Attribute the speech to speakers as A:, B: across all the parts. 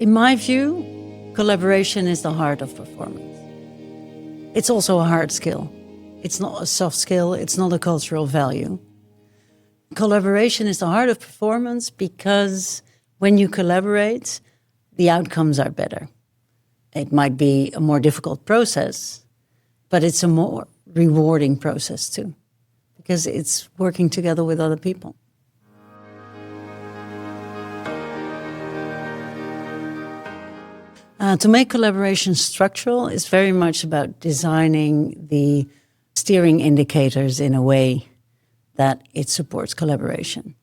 A: In my view, collaboration is the heart of performance. It's also a hard skill. It's not a soft skill, it's not a cultural value. Collaboration is the heart of performance because when you collaborate, the outcomes are better. It might be a more difficult process, but it's a more rewarding process too, because it's working together with other people. To make collaboration structural is very much about designing the steering indicators in a way that it supports collaboration.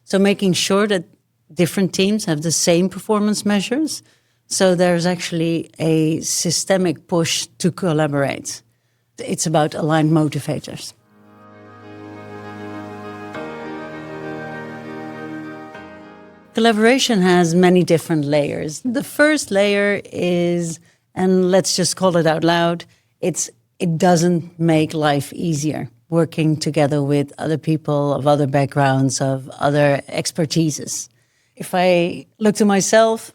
A: So making sure that different teams have the same performance measures, so there's actually a systemic push to collaborate. It's about aligned motivators. Collaboration has many different layers. The first layer is, and let's just call it out loud, it doesn't make life easier working together with other people of other backgrounds, of other expertises. If I look to myself,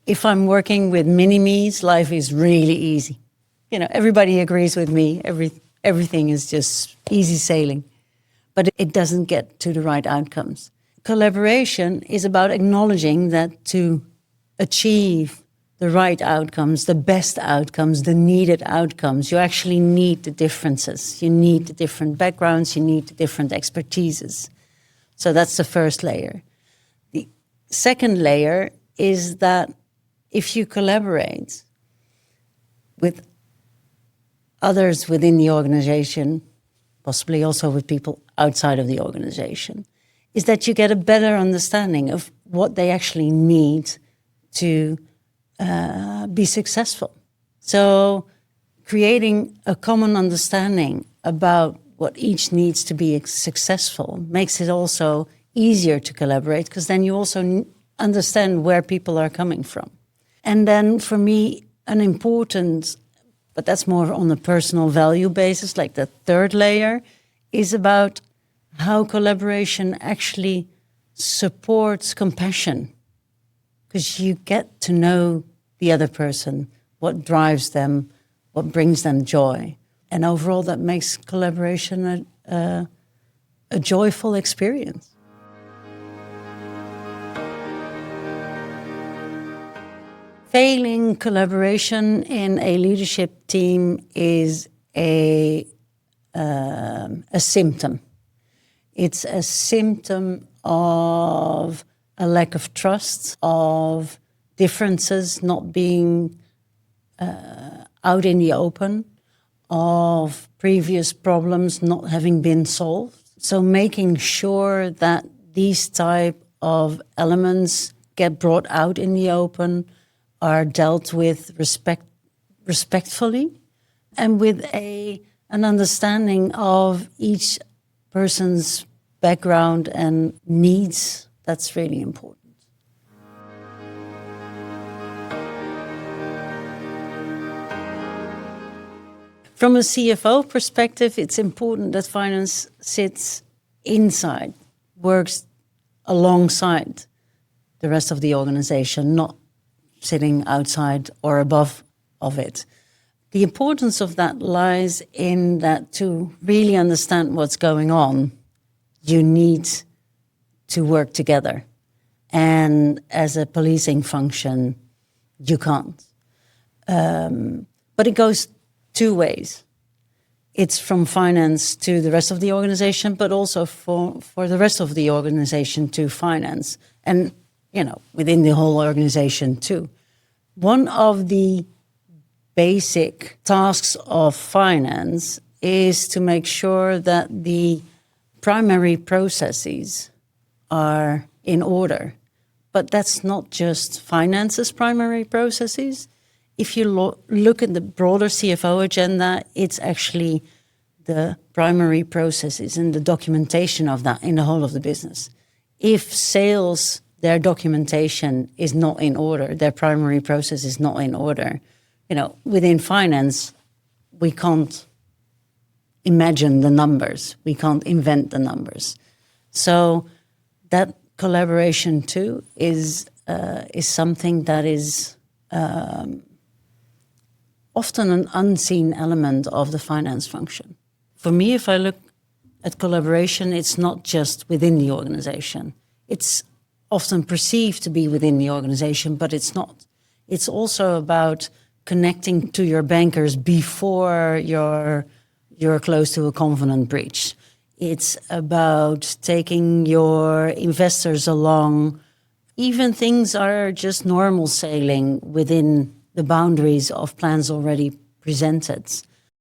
A: if I'm working with mini-me's, life is really easy. You know, everybody agrees with me. Everything is just easy sailing. But it doesn't get to the right outcomes. Collaboration is about acknowledging that to achieve the right outcomes, the best outcomes, the needed outcomes, you actually need the differences. You need the different backgrounds, you need the different expertises. So that's the first layer. The second layer is that if you collaborate with others within the organization, possibly also with people outside of the organization, is that you get a better understanding of what they actually need to be successful. So creating a common understanding about what each needs to be successful makes it also easier to collaborate, because then you also understand where people are coming from. And then for me, an important, but that's more on a personal value basis, like the third layer, is about how collaboration actually supports compassion, because you get to know the other person, what drives them, what brings them joy. And overall, that makes collaboration a joyful experience. Failing collaboration in a leadership team is a symptom. It's a symptom of a lack of trust, of differences not being out in the open, of previous problems not having been solved. So making sure that these type of elements get brought out in the open, are dealt with respectfully, and with an understanding of each person's background and needs. That's really important. From a CFO perspective, it's important that finance sits inside, works alongside the rest of the organization, not sitting outside or above of it. The importance of that lies in that to really understand what's going on, you need to work together. And as a policing function, you can't. But it goes two ways. It's from finance to the rest of the organization, but also for the rest of the organization to finance. And, you know, within the whole organization too. One of the basic tasks of finance is to make sure that the primary processes are in order. But that's not just finance's primary processes. If you look at the broader CFO agenda, it's actually the primary processes and the documentation of that in the whole of the business. If sales, their documentation is not in order, their primary process is not in order, you know, within finance, we can't imagine the numbers. We can't invent the numbers. So that collaboration too is is something that is often an unseen element of the finance function. For me, if I look at collaboration, it's not just within the organization. It's often perceived to be within the organization, but it's not. It's also about connecting to your bankers before you're close to a covenant breach. It's about taking your investors along. Even things are just normal sailing within the boundaries of plans already presented.